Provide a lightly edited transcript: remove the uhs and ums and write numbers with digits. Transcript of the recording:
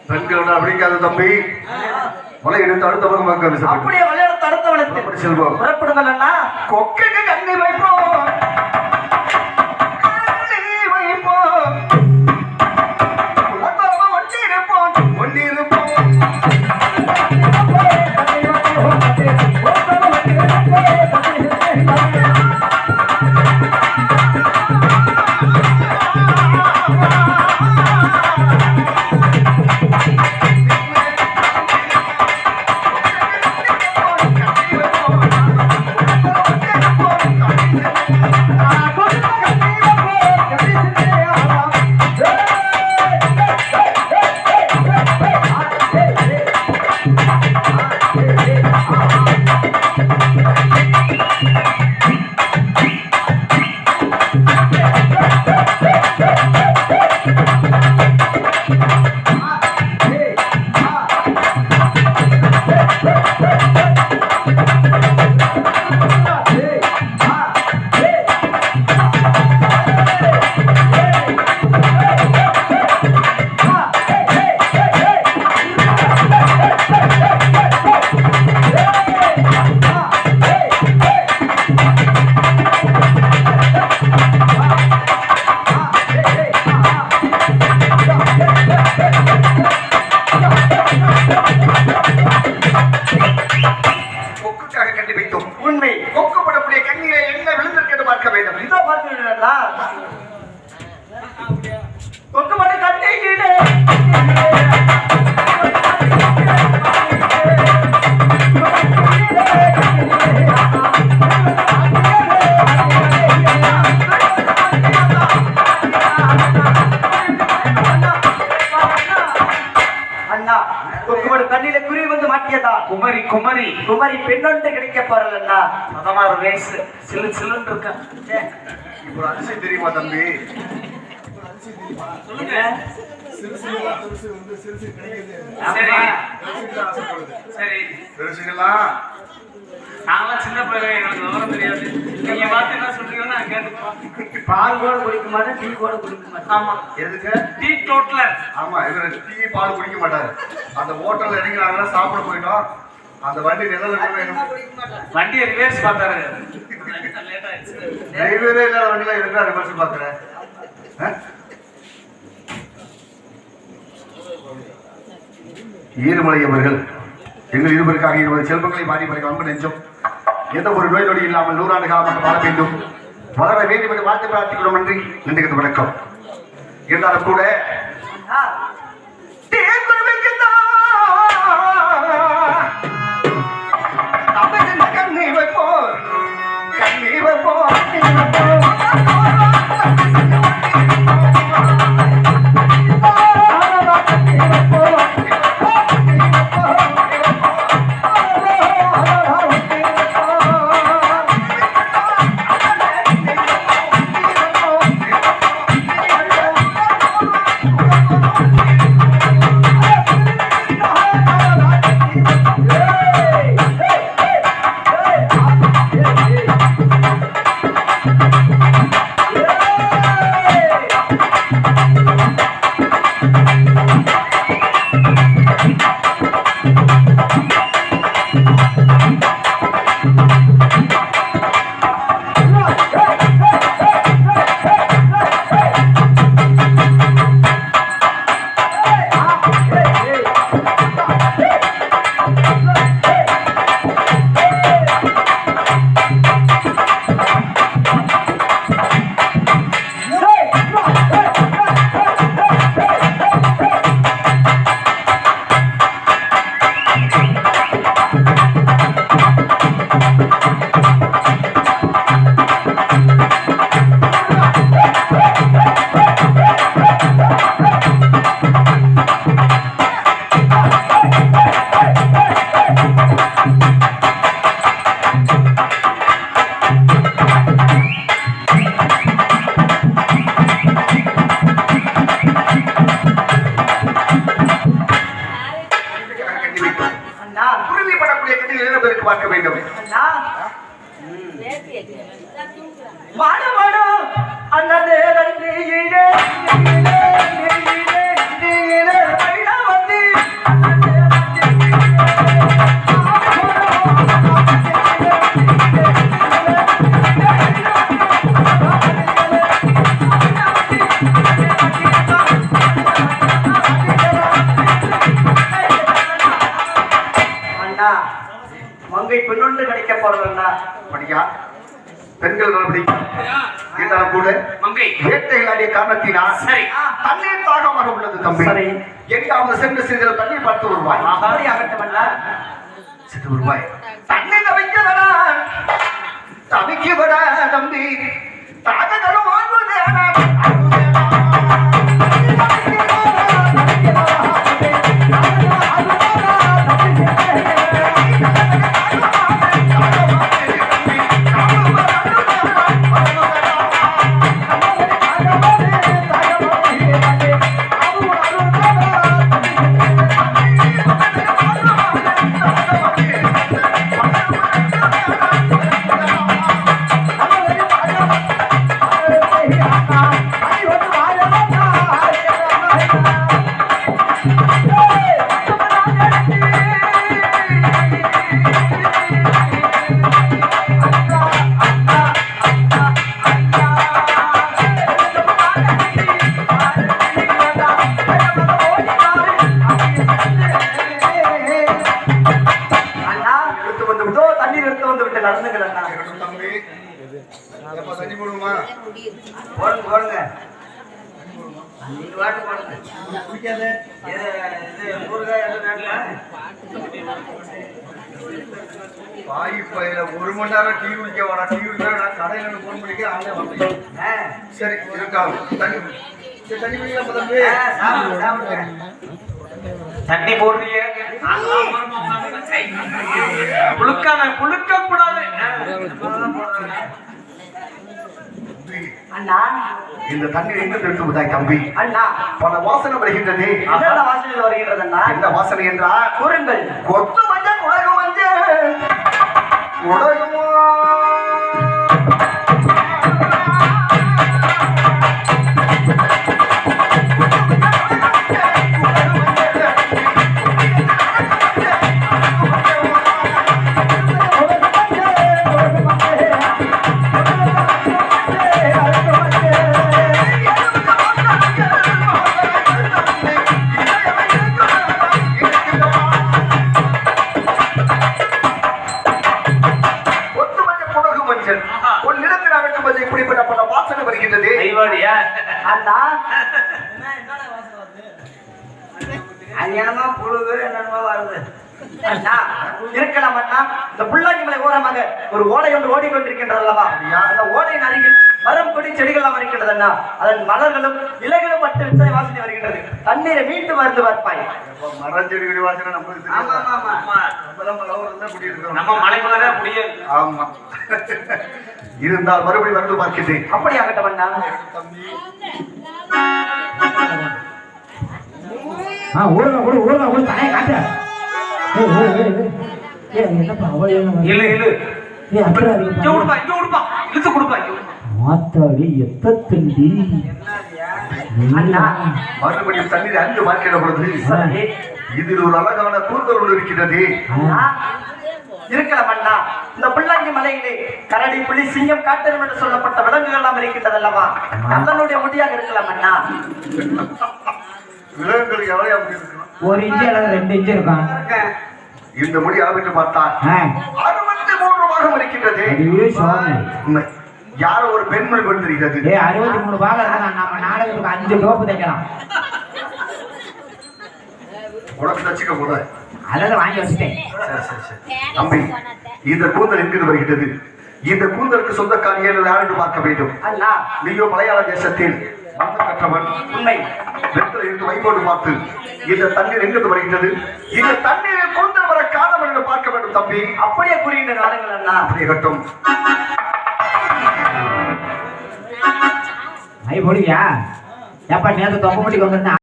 பெண்கள் அப்படிங்காத தம்பி மலையிடு தடுத்தவன் மக்கள் அப்படியே விளையாட தடுத்தவனுக்கு செல்வோம் புறப்படுதல்னா கொக்கைக்கு கண்ணி வைப்போம் குமரி குமரி குமரி பெண்ணொன்று கிடைக்க போறலன்னா 16 வயசு சிலு சிலுன்னு இருக்கான். இப்போ அதிசயம் தெரியுமா தம்பி? சொல்லுங்க. சரி பெருசுங்களா நாங்களாம் சின்ன பிள்ளை எங்களுக்கு விவரம் தெரியாது. நீங்க பார்த்து என்ன சொல்றீங்கன்னா நான் கேட்டுப்போம். பால் கூட குடிக்க மாட்டேன், டீ கூட குடிக்க மாட்டேன். ஆமா எதுக்கு? Tea totaller. ஆமா இவர் டீ பால் குடிக்க மாட்டாரு. அந்த ஹோட்டல்ல இறங்கினாங்கன்னா சாப்பிட போயிட்டோம். அந்த வண்டி வண்டியை ரிவர்ஸ் பார்த்தாரு. டிரைவரே இல்லாத வண்டியில இருக்கா ரிவர்ஸ் பார்க்கறேன். ஈருமலை அவர்கள் எங்கள் இருவருக்காக 20 செல்வங்களை மாறி மறைக்க அன்பு நெஞ்சம் எந்த ஒரு நோய் நொடி இல்லாமல் 100 ஆண்டு காலமாக வாழ வேண்டும், வளர வேண்டும் என்று வாழ்த்து பிரார்த்திக்கிறோம். நன்றி. நன்றிக்கு வணக்கம். இருந்தாலும் கூட கண்ணீர் வைப்போம் கண்ணீர் வைப்போம் கையை பெண்ணொன்று கிடைக்க போறதுன்னா படியா பெண்கள் நடவடி இருந்தாலும் கூட மங்கை வேட்டைகளாடிய காரணத்தினால் சரி தண்ணீர் தாகமாக உள்ளது தம்பி. சரி. எங்காவது சென்று சிறிது தண்ணீர் பார்த்து வருவாய். அப்படி ஆகட்டுமல்ல சென்று வருவாய். தண்ணீர் தவிக்கதடா தவிக்கதடா தம்பி தாகங்களும் வாழ்வது ஒரு மணி நேரம் டீ குடிக்க வர டீ குடிக்க கடையில போன் பண்ணிக்க ஆளே வரல. சரி இருக்காங்க தண்ணி தண்ணி குடிக்கலாம். தண்ணி போடுறீங்க புழுக்க கூடாது அண்ணா. இந்த தண்ணீர் எங்க திருத்துவதாய் தம்பி? அண்ணா பல வாசனை வருகின்றது. என்ன வாசனை வருகின்றது அண்ணா? என்ன வாசனை என்றால் கூறுங்கள். கொத்து மஞ்சள் குடகு மஞ்சள் குடகுமா இப்படிப்பட்ட பல வாசனை வருகின்றது. அண்ணா அஞ்ஞானமா புழுது என்னமா வருது அண்ணா இருக்கலாம் அண்ணா. இந்த புள்ளாங்கி மலை ஓரமாக ஒரு ஓடை ஒன்று ஓடிக்கொண்டிருக்கின்றது அல்லவா? அந்த ஓடையின் அருகில் மரம் கொடி செடிகள்லாம் வருகின்றது அண்ணா. அதன் மலர்களும் இலைகளும் பட்டு விற்பனை வாசனை வருகின்றது. தண்ணீரை மீண்டு மருந்து பார்ப்பாய். மரம் செடி வாசனை நம்ம ஆமா இருந்தால் மறுபடி வந்து பார்க்கின்றேன். அப்படி ஆகட்டும் அண்ணா. மறுபடியும் தண்ணீர் அங்கு பார்க்கிற பொழுது இதில் ஒரு அழகான கூந்தல் ஒன்று இருக்கின்றது. இருக்கலாம் அண்ணா. இந்த புள்ளாங்கி மலையிலே கரடி புலி சிங்கம் காட்டெருமை என்று சொல்லப்பட்ட விலங்குகள் எல்லாம் இருக்கின்றது அல்லவா? அதனுடைய முடியாக இருக்கலாம் அண்ணா. விலங்குகள் எவ்வளவு அப்படி இருக்கணும்? 1 இன்ச் அல்லது 2 இன்ச் இருக்கும். இந்த முடி அளவிட்டு பார்த்தால் 63 பாகம் இருக்கின்றது. உண்மை. யாரோ ஒரு பெண்மணி கொண்டு தெரிகிறது. 63 பாகம் இருக்கா? நம்ம நாடகத்துக்கு 5 டோப்பு தைக்கலாம். உடம்பு தச்சுக்க போத அதெல்லாம் வாங்கி வச்சுட்டேன். தம்பி இந்த கூந்தல் எங்கிருந்து வருகிறது? இந்த கூந்தலுக்கு சொந்தக்காரியை யாரென்று பார்க்க வேண்டும். அண்ணா நீயோ மலையாள தேசத்தில் வந்து கற்றவன். உண்மை. வெற்றில் இருந்து வைகோடு பார்த்து இந்த தண்ணீர் எங்கிருந்து வருகின்றது? இந்த தண்ணீரில் கூந்தல் வர காரணம் என்று பார்க்க வேண்டும் தம்பி. அப்படியே கூறுகின்ற நாடுகள் அண்ணா. அப்படியே கட்டும். ஐ போடுவியா? எப்ப நேற்று தொப்ப முடிக்கு வந்து